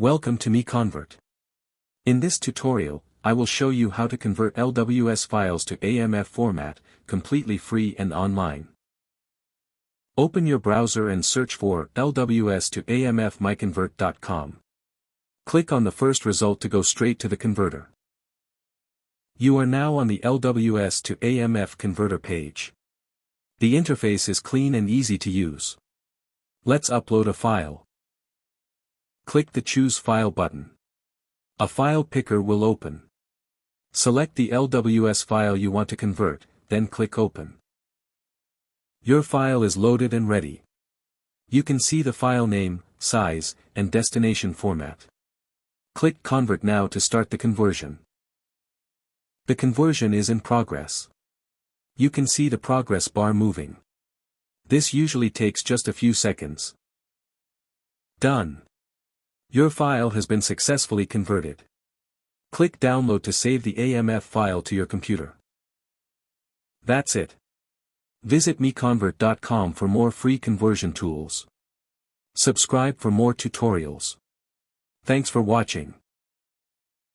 Welcome to MiConvert. In this tutorial, I will show you how to convert LWS files to AMF format, completely free and online. Open your browser and search for LWS to AMF MiConvert.com. Click on the first result to go straight to the converter. You are now on the LWS to AMF converter page. The interface is clean and easy to use. Let's upload a file. Click the Choose File button. A file picker will open. Select the LWS file you want to convert, then click Open. Your file is loaded and ready. You can see the file name, size, and destination format. Click Convert now to start the conversion. The conversion is in progress. You can see the progress bar moving. This usually takes just a few seconds. Done. Your file has been successfully converted. Click Download to save the AMF file to your computer. That's it. Visit MiConvert.com for more free conversion tools. Subscribe for more tutorials. Thanks for watching.